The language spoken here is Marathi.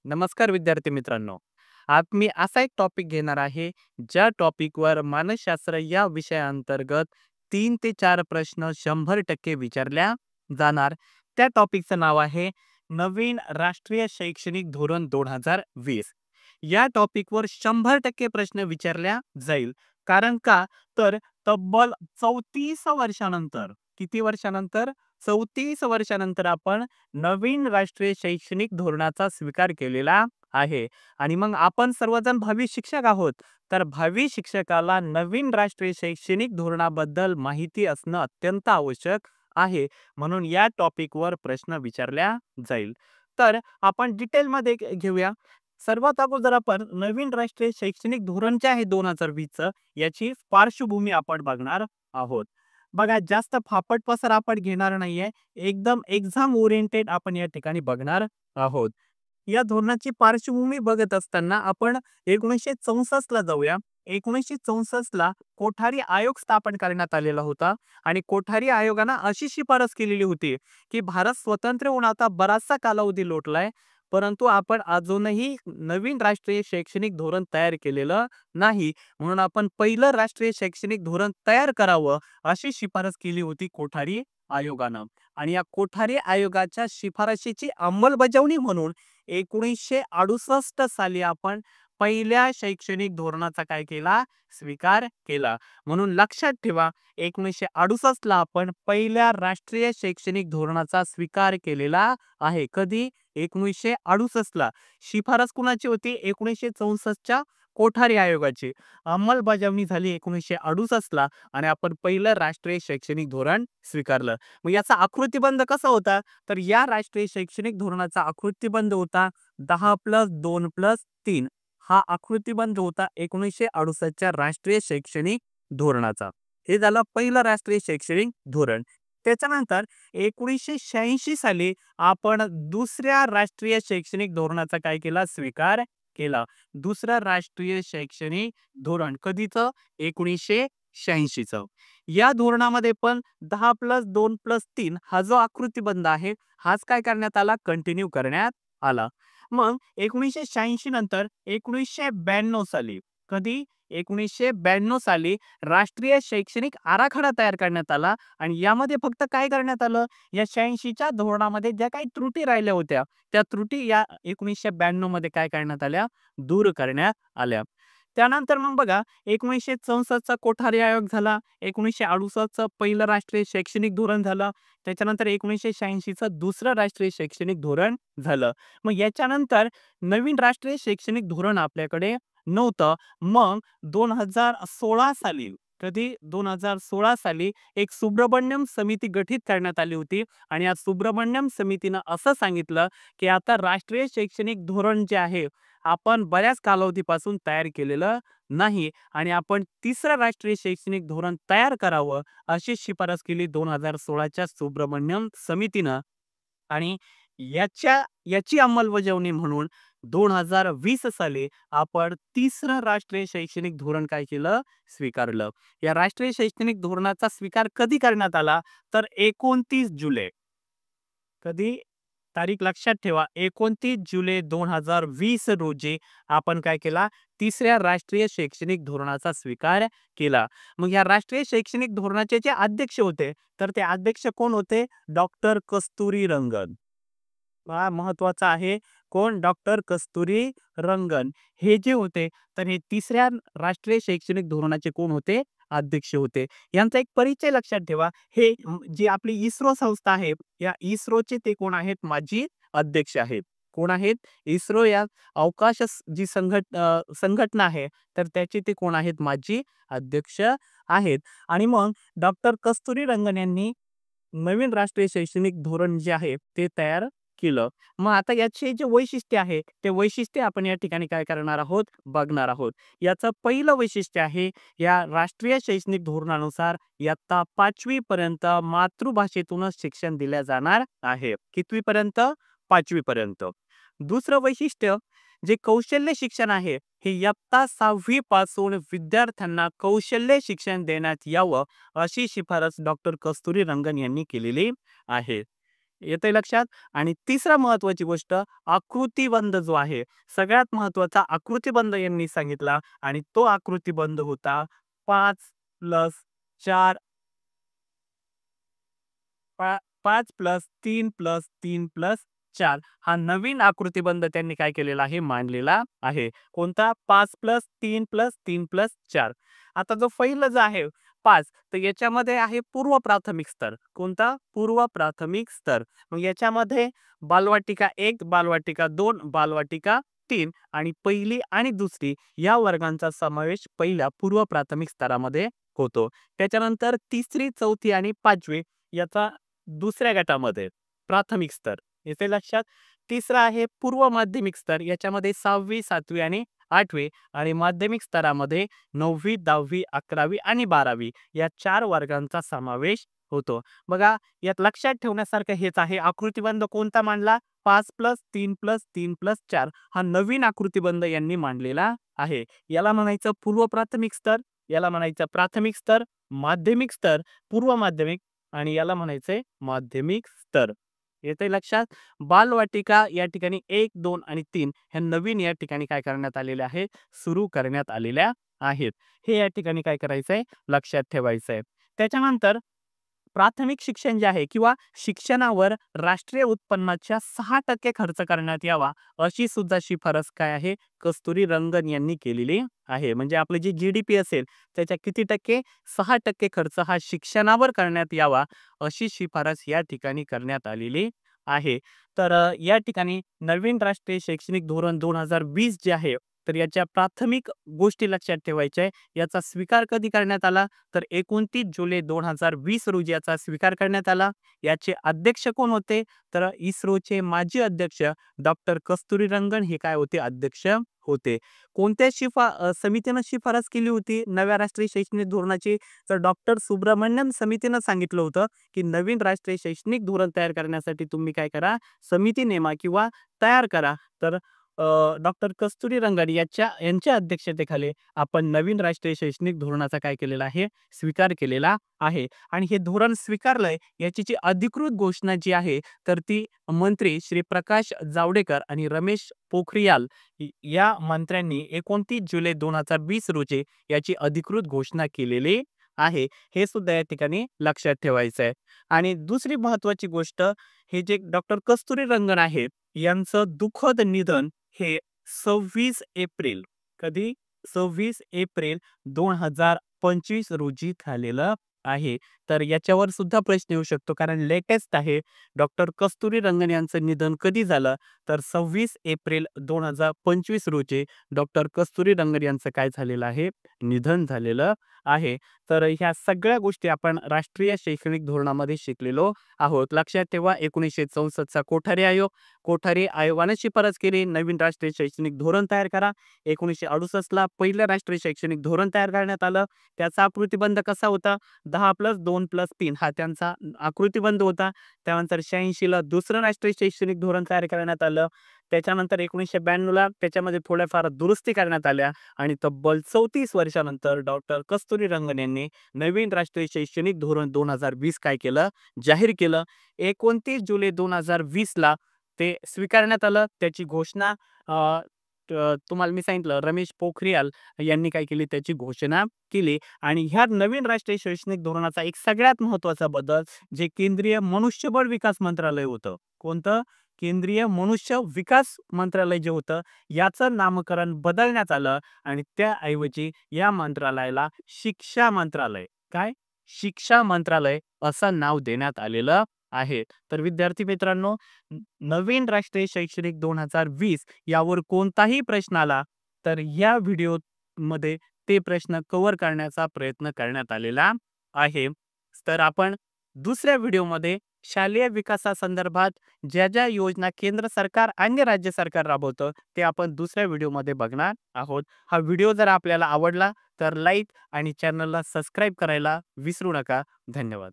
नमस्कार विद्यार्थी मित्रांनो. आज मी असा एक टॉपिक घेणार आहे, ज्या टॉपिकवर मानसशास्त्र या विषयाअंतर्गत 3 ते 4 प्रश्न 100% विचारल्या जाणार. त्या टॉपिकचं नाव आहे नवीन राष्ट्रीय शैक्षणिक धोरण 2020. या टॉपिकवर 100% प्रश्न विचारल्या जाईल. कारण का? तर तब्बल 34 वर्षानंतर, किती वर्षानंतर? 34 वर्षानंतर आपण नवीन राष्ट्रीय शैक्षणिक धोरणाचा स्वीकार केलेला आहे. आणि मग आपण सर्वजण भावी शिक्षक आहोत. तर भावी शिक्षकाला नवीन राष्ट्रीय शैक्षणिक धोरणाबद्दल माहिती असणं अत्यंत आवश्यक आहे. म्हणून या टॉपिकवर प्रश्न विचारल्या जाईल. तर आपण डिटेलमध्ये घेऊया. सर्वात अगोदर आपण नवीन राष्ट्रीय शैक्षणिक धोरण जे आहे 2020चं, याची पार्श्वभूमी आपण बघणार आहोत. बघा, जास्त फापट पसर आपण घेणार नाहीये. एकदम एक्झाम ओरिएंटेड आपण या ठिकाणी बघणार आहोत. या धोरणाची पार्श्वभूमी बघत असताना आपण 1964 ला जाऊया. 1964 ला कोठारी आयोग स्थापन करण्यात आलेला होता आणि कोठारी आयोगानं अशी शिफारस केलेली होती की भारत स्वतंत्र होऊन आता बराचसा कालावधी लोटलाय, परंतु आपण अजूनही नवीन राष्ट्रीय शैक्षणिक धोरण तयार केलेलं नाही. म्हणून आपण पहिलं राष्ट्रीय शैक्षणिक धोरण तयार करावं अशी शिफारस केली होती कोठारी आयोगानं. आणि या कोठारी आयोगाच्या शिफारशीची अंमलबजावणी म्हणून 1968 साली आपण पहिल्या शैक्षणिक धोरणाचा काय केला? स्वीकार केला. म्हणून लक्षात ठेवा, 1968 ला आपण पहिल्या राष्ट्रीय शैक्षणिक धोरणाचा स्वीकार केलेला आहे. कधी? 1968 ला. शिफारस कुणाची होती? 1964 च्या कोठारी आयोगाची. अंमलबजावणी झाली 1968 ला आणि आपण पहिलं राष्ट्रीय शैक्षणिक धोरण स्वीकारलं. मग याचा आकृतिबंध कसा होता? तर या राष्ट्रीय शैक्षणिक धोरणाचा आकृतिबंध होता 10+2+3. हा आकृतिबंध होता 1968 च्या राष्ट्रीय शैक्षणिक धोरणाचा. हे झालं पहिलं राष्ट्रीय शैक्षणिक धोरण. त्याच्यानंतर 1986 साली आपण दुसऱ्या राष्ट्रीय शैक्षणिक धोरणाचा काय केला? स्वीकार केला. दुसरं राष्ट्रीय शैक्षणिक धोरण कधीचं? 1986चं. या धोरणामध्ये पण 10+2+3 हा जो आकृतिबंध आहे, हाच काय करण्यात आला? कंटिन्यू करण्यात आला. मग 1986 नंतर 1992 साली, कधी? 1992 साली राष्ट्रीय शैक्षणिक आराखडा तयार करण्यात आला आणि यामध्ये फक्त काय करण्यात आलं? या 86च्या धोरणामध्ये ज्या काही त्रुटी राहिल्या होत्या, त्या त्रुटी या 1992 मध्ये काय करण्यात आल्या? दूर करण्यात आल्या. त्यानंतर मग बघा, 1964 चा कोठारी आयोग झाला, 1968 चं पहिलं राष्ट्रीय शैक्षणिक धोरण झालं, त्याच्यानंतर 1986 चं दुसरं राष्ट्रीय शैक्षणिक धोरण झालं. मग याच्यानंतर नवीन राष्ट्रीय शैक्षणिक धोरण आपल्याकडे नव्हतं. मग 2016 साली, कधी? 2016 साली एक सुब्रमण्यम समिती गठीत करण्यात आली होती आणि या सुब्रमण्यम समितीनं असं सांगितलं की आता राष्ट्रीय शैक्षणिक धोरण जे आहे, आपण बऱ्याच कालावधीपासून तयार केलेलं नाही आणि आपण तिसरं राष्ट्रीय शैक्षणिक धोरण तयार करावं अशी शिफारस केली 2016 च्या सुब्रमण्यम समितीनं. आणि याची अंमलबजावणी म्हणून 2020 साली आपण तिसरं राष्ट्रीय शैक्षणिक धोरण काय केलं? स्वीकारलं. या राष्ट्रीय शैक्षणिक धोरणाचा स्वीकार कधी करण्यात आला? तर 29 जुलै. कधी? तारीख लक्षात ठेवा. 29 जुलै 2020 रोजी आपण काय केला? तिसऱ्या राष्ट्रीय शैक्षणिक धोरणाचा स्वीकार केला. मग या राष्ट्रीय शैक्षणिक धोरणाचे जे अध्यक्ष होते, तर ते अध्यक्ष कोण होते? डॉक्टर कस्तुरी रंगन. हा महत्वाचा आहे. कोण? डॉक्टर कस्तुरी रंगन. हे जे होते, तर हे तिसऱ्या राष्ट्रीय शैक्षणिक धोरणाचे कोण होते? अध्यक्ष होते. यांचा एक परिचय लक्षात ठेवा. हे जी आपली इस्रो संस्था आहे, या इस्रोचे ते कोण आहेत? माजी अध्यक्ष आहेत. कोण आहेत? इस्रो या अवकाश जी संघटना आहे, तर त्याचे ते कोण आहेत? माजी अध्यक्ष आहेत. आणि मग डॉक्टर कस्तुरी रंगन यांनी नवीन राष्ट्रीय शैक्षणिक धोरण जे आहे ते तयार केलं. मग आता याचे जे वैशिष्ट्य आहे, ते वैशिष्ट्य आपण या ठिकाणी काय करणार आहोत? बघणार आहोत. याचं पहिलं वैशिष्ट्य आहे, या राष्ट्रीय शैक्षणिक धोरणानुसार इयत्ता 5वी पर्यंत मातृभाषेतूनच शिक्षण दिले जाणार आहे. कितवीपर्यंत? 5वी पर्यंत. दुसरं वैशिष्ट्य, जे कौशल्य शिक्षण आहे, हे इयत्ता 6वी पासून विद्यार्थ्यांना कौशल्य शिक्षण देण्यात यावं अशी शिफारस डॉक्टर कस्तुरी रंगन यांनी केलेली आहे. येतंय लक्षात? आणि तिसरा महत्वाची गोष्ट आकृतिबंध जो आहे, सगळ्यात महत्वाचा आकृतिबंध यांनी सांगितला आणि तो आकृतिबंध होता 5+4 5+3+3+4 हा नवीन आकृतिबंध त्यांनी काय केलेला आहे? मांडलेला आहे. कोणता? 5+3+3+4. आता जो पहिलं जे आहे 5, तर याच्यामध्ये आहे पूर्व प्राथमिक स्तर. कोणता? पूर्व प्राथमिक स्तर. मग याच्यामध्ये बालवाटिका 1, बालवाटिका 2, बालवाटिका 3 आणि पहिली आणि दुसरी या वर्गांचा समावेश पहिल्या पूर्व प्राथमिक स्तरामध्ये होतो. त्याच्यानंतर तिसरी, चौथी आणि पाचवी याचा दुसऱ्या गटामध्ये प्राथमिक स्तर. येते लक्षात? तिसरा आहे पूर्व माध्यमिक स्तर. याच्यामध्ये 6वी, 7वी आणि 8वी आणि माध्यमिक स्तरामध्ये 9वी, 10वी, 11वी आणि 12वी या 4 वर्गांचा समावेश होतो. बघा, यात लक्षात ठेवण्यासारखं हेच आहे. आकृतिबंध कोणता मांडला? 5+3+3+4 हा नवीन आकृतिबंध यांनी मांडलेला आहे. याला म्हणायचं पूर्व प्राथमिक स्तर, याला म्हणायचं प्राथमिक स्तर, माध्यमिक स्तर, पूर्व माध्यमिक आणि याला म्हणायचंय माध्यमिक स्तर. येतंय लक्षात? बालवाटिका या ठिकाणी 1, 2 आणि 3 ह्या नवीन या ठिकाणी काय करण्यात आलेल्या आहे? सुरू करण्यात आलेल्या आहेत. हे या ठिकाणी काय करायचंय? लक्षात ठेवायचंय. त्याच्यानंतर प्राथमिक शिक्षण जे आहे किंवा शिक्षणावर राष्ट्रीय उत्पन्नाच्या 6% खर्च करण्यात यावा, अशी सुद्धा शिफारस काय आहे? कस्तुरी रंगन यांनी केलेली आहे. म्हणजे आपलं जे GDP असेल त्याच्या किती टक्के? 6% खर्च हा शिक्षणावर करण्यात यावा, अशी शिफारस या ठिकाणी करण्यात आलेली आहे. तर या ठिकाणी नवीन राष्ट्रीय शैक्षणिक धोरण 2020 जे आहे, तर याच्या प्राथमिक गोष्टी लक्षात ठेवायच्या आहे. याचा स्वीकार कधी करण्यात आला? तर 29 जुलै 2020 रोजी याचा स्वीकार करण्यात आला. याचे अध्यक्ष कोण होते? तर इस्रोचे माजी अध्यक्ष डॉक्टर कस्तुरीरंगन हे काय होते? अध्यक्ष होते. कोणत्या समितीनं शिफारस केली होती नव्या राष्ट्रीय शैक्षणिक धोरणाची? तर डॉक्टर सुब्रमण्यम समितीनं सांगितलं होतं की नवीन राष्ट्रीय शैक्षणिक धोरण तयार करण्यासाठी तुम्ही काय करा? समिती नेमा किंवा तयार करा. तर डॉक्टर कस्तुरीरंगन यांच्या अध्यक्षतेखाली आपण नवीन राष्ट्रीय शैक्षणिक धोरणाचा काय केलेला आहे? स्वीकार केलेला आहे. आणि हे धोरण स्वीकारलंय याची जी अधिकृत घोषणा जी आहे, तर ती मंत्री श्री प्रकाश जावडेकर आणि रमेश पोखरियाल या मंत्र्यांनी 29 जुलै 2020 रोजी याची अधिकृत घोषणा केलेली आहे. हे सुद्धा या ठिकाणी लक्षात ठेवायचं आहे. आणि दुसरी महत्वाची गोष्ट, हे जे डॉक्टर कस्तुरीरंगन आहे यांचं दुःखद निधन हे 26 एप्रिल, कधी? 26 एप्रिल 2025 रोजी झालेलं आहे. तर याच्यावर सुद्धा प्रश्न येऊ शकतो कारण लेटेस्ट आहे. डॉक्टर कस्तुरीरंगन यांचं निधन कधी झालं? तर 26 एप्रिल 2025 रोजी डॉक्टर कस्तुरीरंगन यांचं काय झालेलं आहे? निधन झालेलं आहे. तर ह्या सगळ्या गोष्टी आपण राष्ट्रीय शैक्षणिक धोरणामध्ये शिकलेलो आहोत. लक्षात ठेवा, 1964चा कोठारी आयोगाने शिफारस केली, नवीन राष्ट्रीय शैक्षणिक धोरण तयार करा. 1968ला पहिलं राष्ट्रीय शैक्षणिक धोरण तयार करण्यात आलं. त्याचा आकृतिबंध कसा होता? 10+2+3 हा त्यांचा आकृतिबंध होता. त्यानंतर 86ला दुसरं राष्ट्रीय शैक्षणिक धोरण तयार करण्यात आलं. त्याच्यानंतर 1992ला त्याच्यामध्ये थोड्याफार दुरुस्ती करण्यात आल्या आणि तब्बल 34 वर्षानंतर डॉक्टर कस्तुरीरंगन यांनी नवीन राष्ट्रीय शैक्षणिक धोरण 2020 काय केलं? जाहीर केलं. 29 जुलै 2020ला ते स्वीकारण्यात आलं. त्याची घोषणा तुम्हाला मी सांगितलं रमेश पोखरियाल यांनी काय केली? त्याची घोषणा केली. आणि ह्या नवीन राष्ट्रीय शैक्षणिक धोरणाचा एक सगळ्यात महत्वाचा बदल, जे केंद्रीय मनुष्यबळ विकास मंत्रालय होतं. कोणतं? केंद्रीय मनुष्य विकास मंत्रालय जे होतं, याचं नामकरण बदलण्यात आलं आणि त्याऐवजी या मंत्रालयाला शिक्षा मंत्रालय, काय? शिक्षा मंत्रालय असं नाव देण्यात आलेलं आहे. तर विद्यार्थी मित्रांनो, नवीन राष्ट्रीय शैक्षणिक 2020 यावर कोणताही प्रश्न आला तर या व्हिडिओमध्ये ते प्रश्न कव्हर करण्याचा प्रयत्न करण्यात आलेला आहे. तर आपण दुसऱ्या व्हिडिओमध्ये शालेय विकासासंदर्भात ज्या ज्या योजना केंद्र सरकार आणि राज्य सरकार राबवतं ते आपण दुसऱ्या व्हिडिओमध्ये बघणार आहोत. हा व्हिडिओ जर आपल्याला आवडला तर लाईक आणि चॅनलला सबस्क्राईब करायला विसरू नका. धन्यवाद.